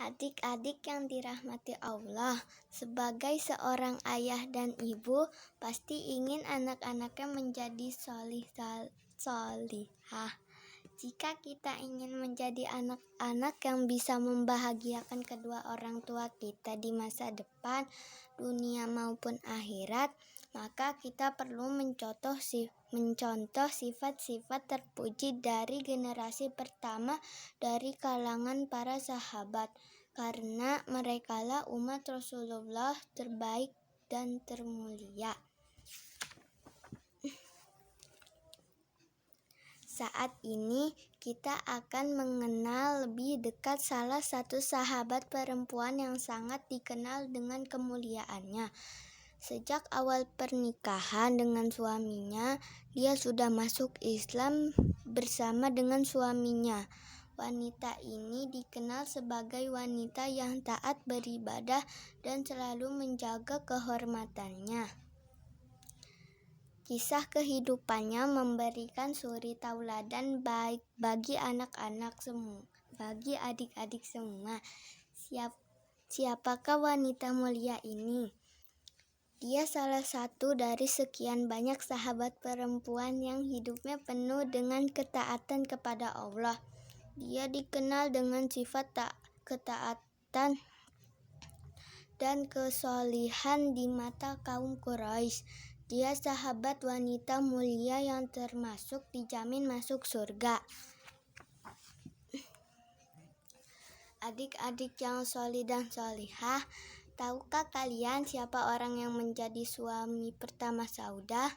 Adik-adik yang dirahmati Allah, sebagai seorang ayah dan ibu, pasti ingin anak-anaknya menjadi solihah. Jika kita ingin menjadi anak-anak yang bisa membahagiakan kedua orang tua kita di masa depan, dunia maupun akhirat, maka kita perlu mencontoh sifat-sifat terpuji dari generasi pertama dari kalangan para sahabat, karena merekalah umat Rasulullah terbaik dan termulia. Saat ini kita akan mengenal lebih dekat salah satu sahabat perempuan yang sangat dikenal dengan kemuliaannya. Sejak awal pernikahan dengan suaminya, dia sudah masuk Islam bersama dengan suaminya. Wanita ini dikenal sebagai wanita yang taat beribadah dan selalu menjaga kehormatannya. Kisah kehidupannya memberikan suri tauladan baik bagi anak-anak semua, bagi adik-adik semua. Siapakah wanita mulia ini? Dia salah satu dari sekian banyak sahabat perempuan yang hidupnya penuh dengan ketaatan kepada Allah. Dia dikenal dengan sifat ketaatan dan kesolihan di mata kaum Quraisy. Dia sahabat wanita mulia yang termasuk dijamin masuk surga. Adik-adik yang solih dan solihah, tahukah kalian siapa orang yang menjadi suami pertama Saudah?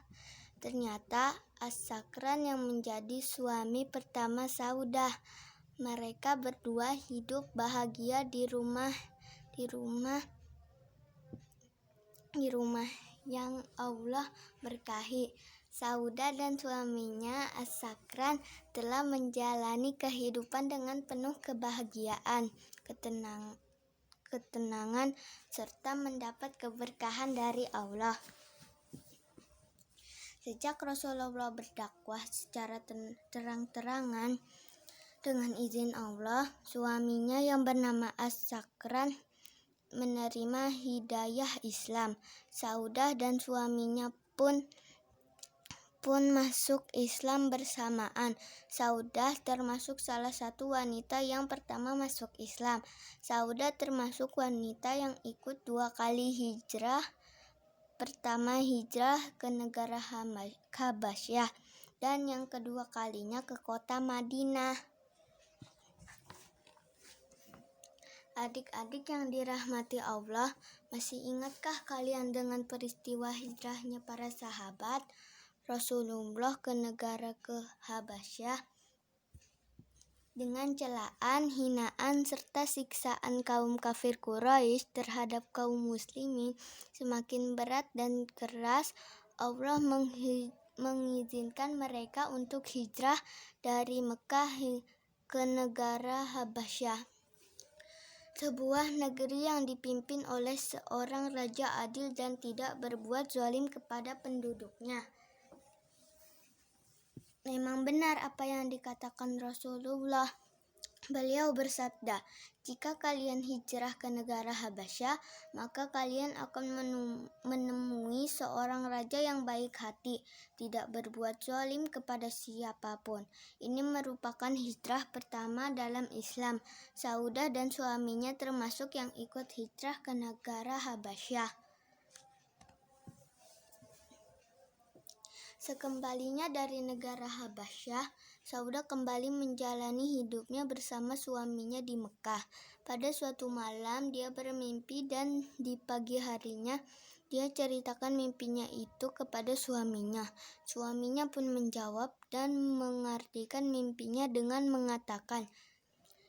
Ternyata As-Sakran yang menjadi suami pertama Saudah. Mereka berdua hidup bahagia di rumah yang Allah berkahi. Saudah dan suaminya As-Sakran telah menjalani kehidupan dengan penuh kebahagiaan, ketenangan, serta mendapat keberkahan dari Allah. Sejak Rasulullah berdakwah secara terang-terangan dengan izin Allah, suaminya yang bernama As-Sakran menerima hidayah Islam. Saudah dan suaminya pun masuk Islam bersamaan. Saudah termasuk salah satu wanita yang pertama masuk Islam. Saudah termasuk wanita yang ikut 2 kali hijrah. Pertama hijrah ke negara Habasyah dan yang kedua kalinya ke kota Madinah. Adik-adik yang dirahmati Allah, masih ingatkah kalian dengan peristiwa hijrahnya para sahabat Rasulullah ke negara Habasyah? Dengan celaan, hinaan, serta siksaan kaum kafir Quraisy terhadap kaum muslimin semakin berat dan keras, Allah mengizinkan mereka untuk hijrah dari Mekah ke negara Habasyah, sebuah negeri yang dipimpin oleh seorang raja adil dan tidak berbuat zalim kepada penduduknya. Memang benar apa yang dikatakan Rasulullah. Beliau bersabda, "Jika kalian hijrah ke negara Habasyah, maka kalian akan menemui seorang raja yang baik hati, tidak berbuat zalim kepada siapapun." Ini merupakan hijrah pertama dalam Islam. Saudah dan suaminya termasuk yang ikut hijrah ke negara Habasyah. Sekembalinya dari negara Habasyah, Saudah kembali menjalani hidupnya bersama suaminya di Mekah. Pada suatu malam dia bermimpi dan di pagi harinya dia ceritakan mimpinya itu kepada suaminya. Suaminya pun menjawab dan mengartikan mimpinya dengan mengatakan,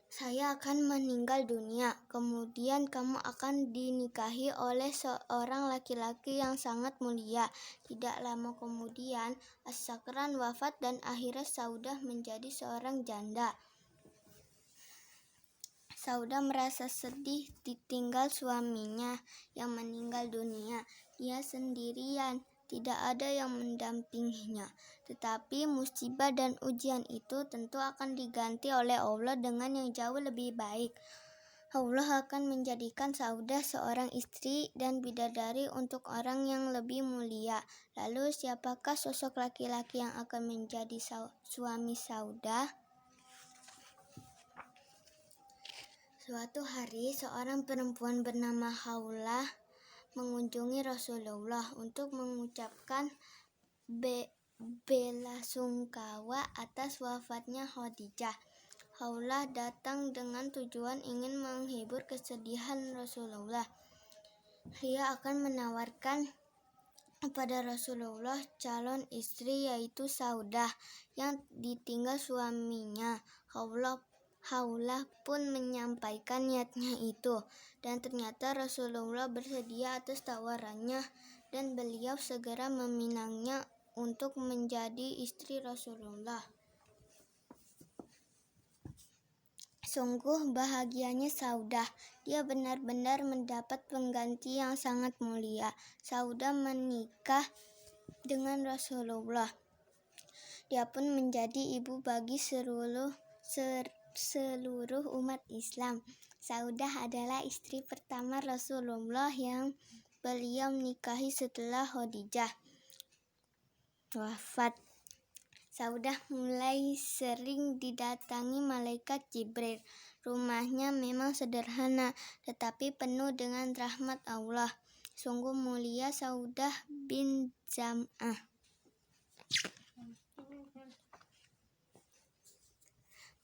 "Saya akan meninggal dunia, kemudian kamu akan dinikahi oleh seorang laki-laki yang sangat mulia." Tidak lama kemudian, As-Sakran wafat dan akhirnya Saudah menjadi seorang janda. Saudah merasa sedih ditinggal suaminya yang meninggal dunia. Dia sendirian, tidak ada yang mendampinginya. Tetapi musibah dan ujian itu tentu akan diganti oleh Allah dengan yang jauh lebih baik. Allah akan menjadikan Saudah seorang istri dan bidadari untuk orang yang lebih mulia. Lalu siapakah sosok laki-laki yang akan menjadi suami Saudah? Suatu hari, seorang perempuan bernama Haulah mengunjungi Rasulullah untuk mengucapkan bela sungkawa atas wafatnya Khadijah. Haulah datang dengan tujuan ingin menghibur kesedihan Rasulullah. Dia akan menawarkan kepada Rasulullah calon istri yaitu Saudah yang ditinggal suaminya. Haulah pun menyampaikan niatnya itu, dan ternyata Rasulullah bersedia atas tawarannya dan beliau segera meminangnya untuk menjadi istri Rasulullah. Sungguh bahagianya Saudah, dia benar-benar mendapat pengganti yang sangat mulia. Saudah menikah dengan Rasulullah. Dia pun menjadi ibu bagi seluruh umat Islam. Saudah adalah istri pertama Rasulullah yang beliau nikahi setelah Khadijah wafat. Saudah mulai sering didatangi malaikat Jibril. Rumahnya memang sederhana, tetapi penuh dengan rahmat Allah. Sungguh mulia Saudah bin Zam'ah.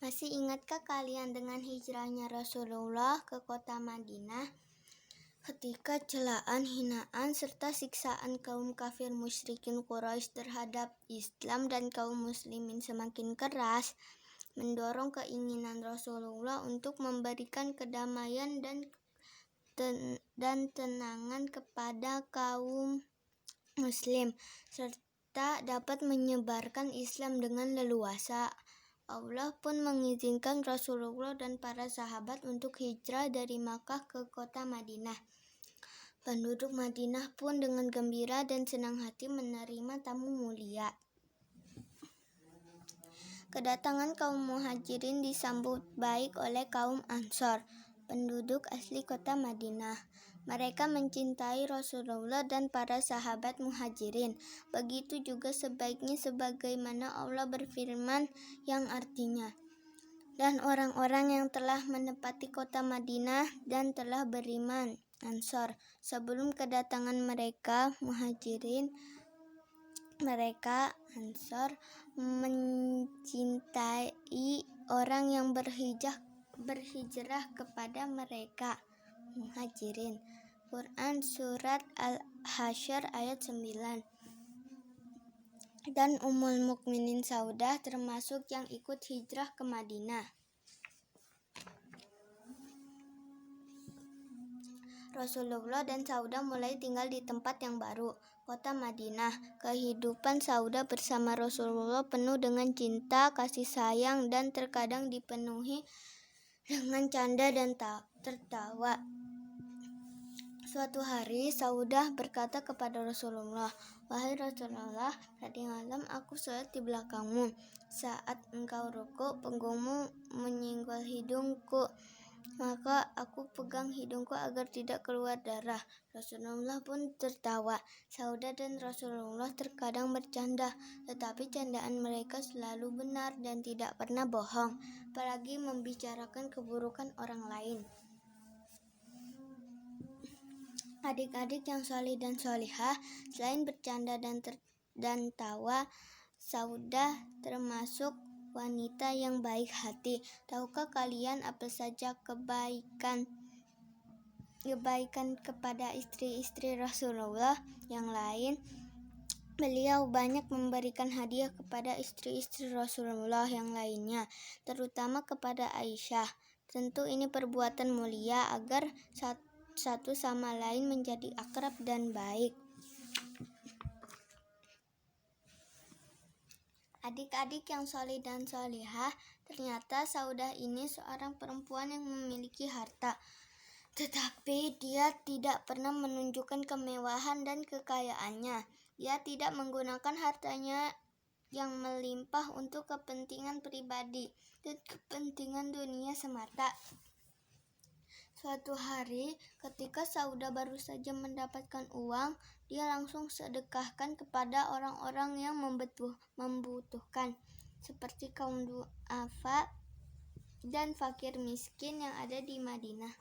Masih ingatkah kalian dengan hijrahnya Rasulullah ke kota Madinah? Ketika celaan, hinaan, serta siksaan kaum kafir musyrikin Quraisy terhadap Islam dan kaum muslimin semakin keras, mendorong keinginan Rasulullah untuk memberikan kedamaian dan tenangan kepada kaum muslim, serta dapat menyebarkan Islam dengan leluasa. Allah pun mengizinkan Rasulullah dan para sahabat untuk hijrah dari Makkah ke kota Madinah. Penduduk Madinah pun dengan gembira dan senang hati menerima tamu mulia. Kedatangan kaum muhajirin disambut baik oleh kaum Ansor, penduduk asli kota Madinah. Mereka mencintai Rasulullah dan para sahabat muhajirin. Begitu juga sebaiknya sebagaimana Allah berfirman yang artinya, dan orang-orang yang telah menepati kota Madinah dan telah beriman, Ansor, sebelum kedatangan mereka muhajirin, mereka Ansor mencintai orang yang berhijrah kepada mereka muhajirin. Quran Surat Al-Hasyr ayat 9. Dan Ummul Mukminin Saudah termasuk yang ikut hijrah ke Madinah. Rasulullah dan Saudah mulai tinggal di tempat yang baru, kota Madinah. Kehidupan Saudah bersama Rasulullah penuh dengan cinta, kasih sayang, dan terkadang dipenuhi dengan canda dan tertawa. Suatu hari Saudah berkata kepada Rasulullah, "Wahai Rasulullah, tadi malam aku sholat di belakangmu. Saat engkau rukuk, punggungmu menyenggol hidungku. Maka aku pegang hidungku agar tidak keluar darah." Rasulullah pun tertawa. Saudah dan Rasulullah terkadang bercanda, tetapi candaan mereka selalu benar dan tidak pernah bohong, apalagi membicarakan keburukan orang lain. Adik-adik yang soleh dan solihah, selain bercanda dan tawa, Saudah termasuk wanita yang baik hati. Tahukah kalian apa saja kebaikan kepada istri-istri Rasulullah yang lain? Beliau banyak memberikan hadiah kepada istri-istri Rasulullah yang lainnya, terutama kepada Aisyah. Tentu ini perbuatan mulia agar satu sama lain menjadi akrab dan baik. Adik-adik yang soleh dan solihah, ternyata Saudah ini seorang perempuan yang memiliki harta, tetapi dia tidak pernah menunjukkan kemewahan dan kekayaannya. Dia tidak menggunakan hartanya yang melimpah untuk kepentingan pribadi dan kepentingan dunia semata. Suatu hari, ketika Saudah baru saja mendapatkan uang, dia langsung sedekahkan kepada orang-orang yang membutuhkan, seperti kaum duafa dan fakir miskin yang ada di Madinah.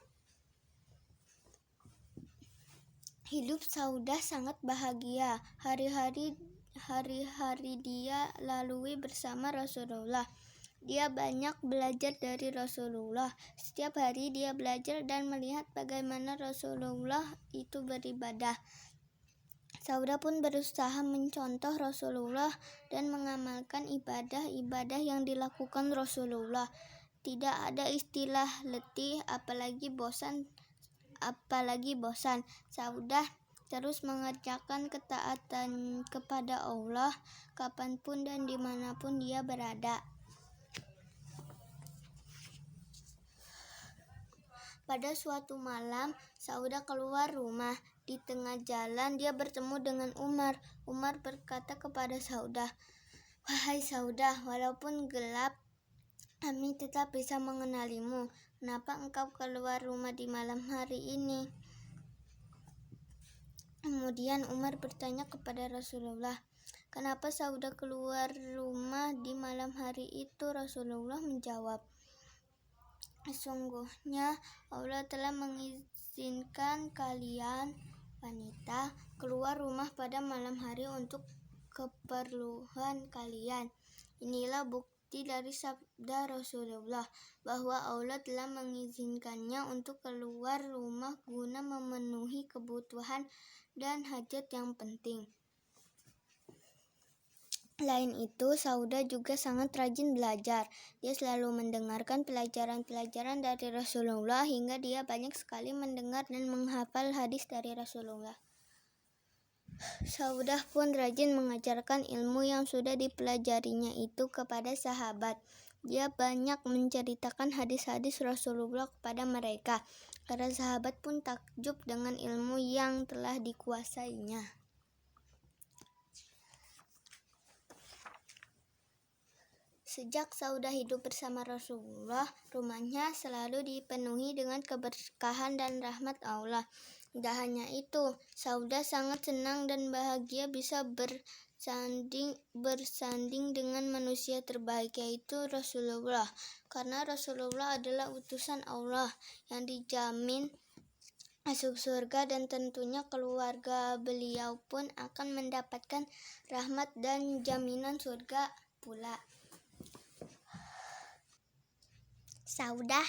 Hidup Saudah sangat bahagia. Hari-hari dia lalui bersama Rasulullah. Dia banyak belajar dari Rasulullah. Setiap hari dia belajar dan melihat bagaimana Rasulullah itu beribadah. Saudah pun berusaha mencontoh Rasulullah dan mengamalkan ibadah-ibadah yang dilakukan Rasulullah. Tidak ada istilah letih, apalagi bosan. Saudah terus mengerjakan ketaatan kepada Allah kapanpun dan dimanapun dia berada. Pada suatu malam, Saudah keluar rumah. Di tengah jalan, dia bertemu dengan Umar. Umar berkata kepada Saudah, "Wahai Saudah, walaupun gelap, kami tetap bisa mengenalimu. Kenapa engkau keluar rumah di malam hari ini?" Kemudian Umar bertanya kepada Rasulullah, "Kenapa Saudah keluar rumah di malam hari itu?" Rasulullah menjawab, "Sesungguhnya Allah telah mengizinkan kalian wanita keluar rumah pada malam hari untuk keperluan kalian. Inilah bukti dari sabda Rasulullah bahwa Allah telah mengizinkannya untuk keluar rumah guna memenuhi kebutuhan dan hajat yang penting." Selain itu, Saudah juga sangat rajin belajar. Dia selalu mendengarkan pelajaran-pelajaran dari Rasulullah hingga dia banyak sekali mendengar dan menghafal hadis dari Rasulullah. Saudah pun rajin mengajarkan ilmu yang sudah dipelajarinya itu kepada sahabat. Dia banyak menceritakan hadis-hadis Rasulullah kepada mereka. Para sahabat pun takjub dengan ilmu yang telah dikuasainya. Sejak Saudah hidup bersama Rasulullah, rumahnya selalu dipenuhi dengan keberkahan dan rahmat Allah. Tidak hanya itu, Saudah sangat senang dan bahagia bisa bersanding dengan manusia terbaik, yaitu Rasulullah. Karena Rasulullah adalah utusan Allah yang dijamin masuk surga, dan tentunya keluarga beliau pun akan mendapatkan rahmat dan jaminan surga pula. Saudah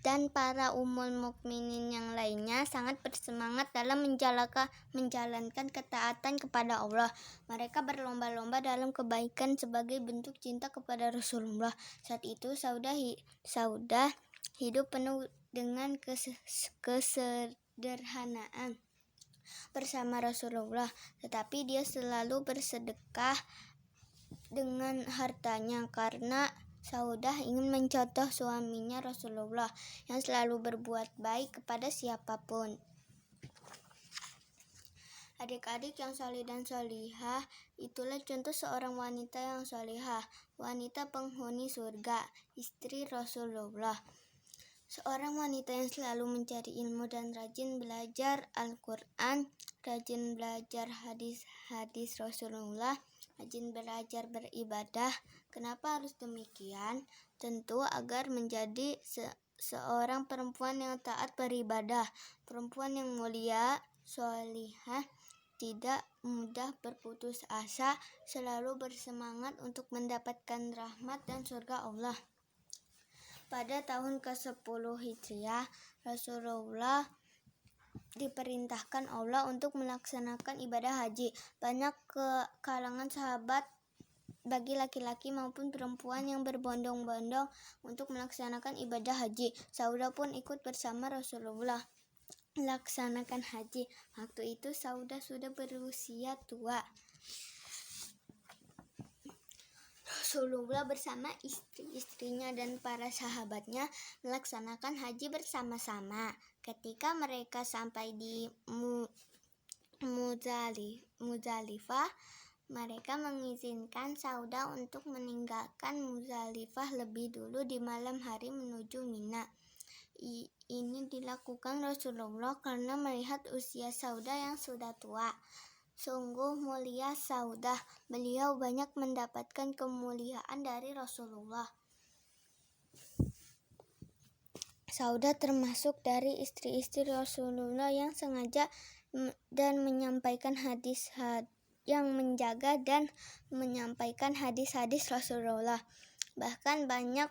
dan para ummul mukminin yang lainnya sangat bersemangat dalam menjalankan ketaatan kepada Allah. Mereka berlomba-lomba dalam kebaikan sebagai bentuk cinta kepada Rasulullah. Saat itu Saudah hidup penuh dengan kesederhanaan bersama Rasulullah, tetapi dia selalu bersedekah dengan hartanya karena Saudah ingin mencontoh suaminya Rasulullah yang selalu berbuat baik kepada siapapun. Adik-adik yang saleh dan salihah, itulah contoh seorang wanita yang salihah, wanita penghuni surga, istri Rasulullah. Seorang wanita yang selalu mencari ilmu dan rajin belajar Al-Quran, rajin belajar hadis-hadis Rasulullah, rajin belajar beribadah. Kenapa harus demikian? Tentu agar menjadi seorang perempuan yang taat beribadah, perempuan yang mulia, sholihah, tidak mudah berputus asa, selalu bersemangat untuk mendapatkan rahmat dan surga Allah. Pada tahun ke-10 Hijriah, Rasulullah diperintahkan Allah untuk melaksanakan ibadah haji. Banyak kalangan sahabat, bagi laki-laki maupun perempuan, yang berbondong-bondong untuk melaksanakan ibadah haji. Saudah pun ikut bersama Rasulullah melaksanakan haji. Waktu itu Saudah sudah berusia tua. Rasulullah bersama istri-istrinya dan para sahabatnya melaksanakan haji bersama-sama. Ketika mereka sampai di Muzdalifah, mereka mengizinkan Saudah untuk meninggalkan Muzdalifah lebih dulu di malam hari menuju Mina. Ini dilakukan Rasulullah karena melihat usia Saudah yang sudah tua. Sungguh mulia Saudah, beliau banyak mendapatkan kemuliaan dari Rasulullah. Saudah termasuk dari istri-istri Rasulullah yang sengaja dan menyampaikan yang menjaga dan menyampaikan hadis-hadis Rasulullah. Bahkan banyak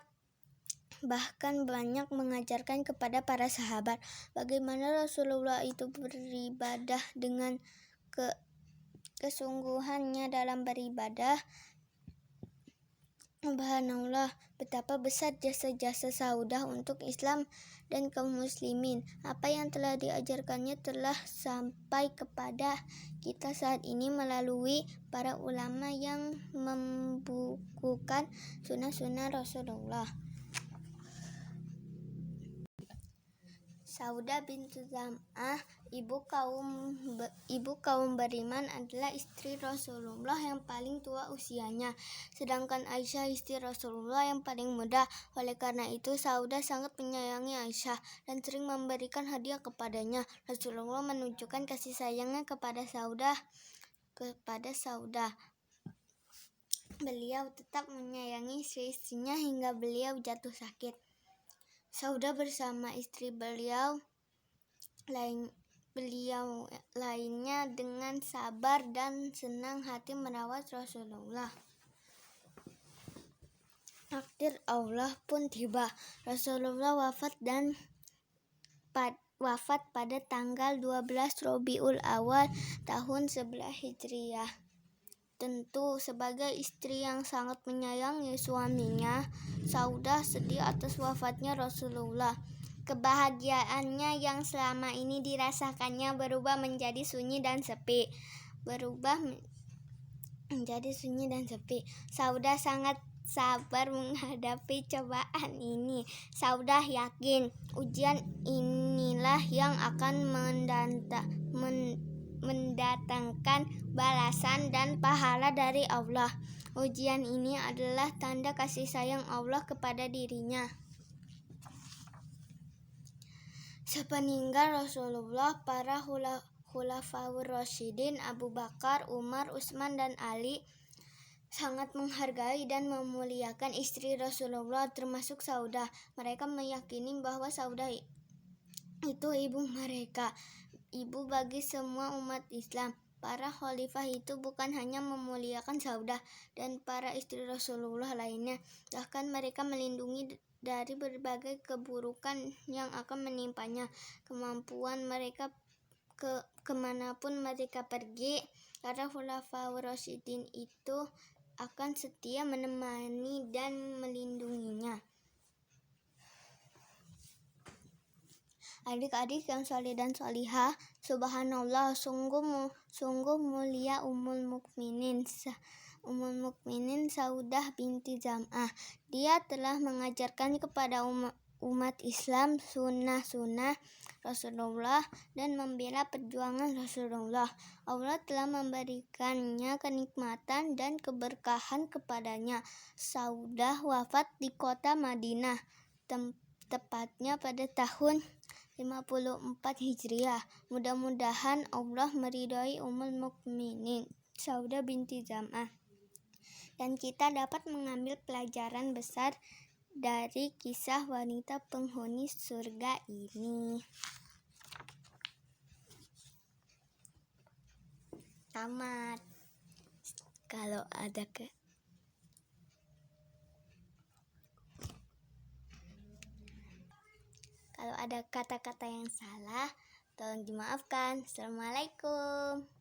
mengajarkan kepada para sahabat bagaimana Rasulullah itu beribadah dengan kesungguhannya dalam beribadah. Subhanallah, betapa besar jasa-jasa Saudah untuk Islam dan kaum muslimin. Apa yang telah diajarkannya telah sampai kepada kita saat ini melalui para ulama yang membukukan sunnah-sunnah Rasulullah. Saudah bintu Zam'ah, ibu kaum beriman, adalah istri Rasulullah yang paling tua usianya, sedangkan Aisyah istri Rasulullah yang paling muda. Oleh karena itu, Saudah sangat menyayangi Aisyah dan sering memberikan hadiah kepadanya. Rasulullah menunjukkan kasih sayangnya kepada Saudah. Beliau tetap menyayangi istri-istrinya hingga beliau jatuh sakit. Saudah bersama istri beliau lainnya dengan sabar dan senang hati merawat Rasulullah. Takdir Allah pun tiba. Rasulullah wafat pada tanggal 12 Rabiul Awal tahun 11 Hijriah. Tentu sebagai istri yang sangat menyayangi suaminya, Saudah sedih atas wafatnya Rasulullah. Kebahagiaannya yang selama ini dirasakannya berubah menjadi sunyi dan sepi. Saudah sangat sabar menghadapi cobaan ini. Saudah yakin ujian inilah yang akan mendatangkan balasan dan pahala dari Allah. Ujian ini adalah tanda kasih sayang Allah kepada dirinya. Sepeninggal Rasulullah, para Khulafaur Rasyidin Abu Bakar, Umar, Utsman, dan Ali sangat menghargai dan memuliakan istri Rasulullah, termasuk Saudah. Mereka meyakini bahwa Saudah itu ibu mereka, ibu bagi semua umat Islam. Para khalifah itu bukan hanya memuliakan Saudah dan para istri Rasulullah lainnya, bahkan mereka melindungi dari berbagai keburukan yang akan menimpanya. Kemampuan mereka kemanapun mereka pergi, para Khulafaur Rasyidin itu akan setia menemani dan melindunginya. Adik-adik yang saleh dan salihah, subhanallah, sungguh mulia Ummul Mukminin Saudah binti Zam'ah. Dia telah mengajarkan kepada umat Islam sunnah-sunnah Rasulullah dan membela perjuangan Rasulullah. Allah telah memberikannya kenikmatan dan keberkahan kepadanya. Saudah wafat di kota Madinah, tepatnya pada tahun 54 Hijriah. Mudah-mudahan Allah meridhai Ummul Mukminin Saudah binti Zam'ah dan kita dapat mengambil pelajaran besar dari kisah wanita penghuni surga ini. Tamat. Kalau ada kata-kata yang salah, tolong dimaafkan. Assalamualaikum.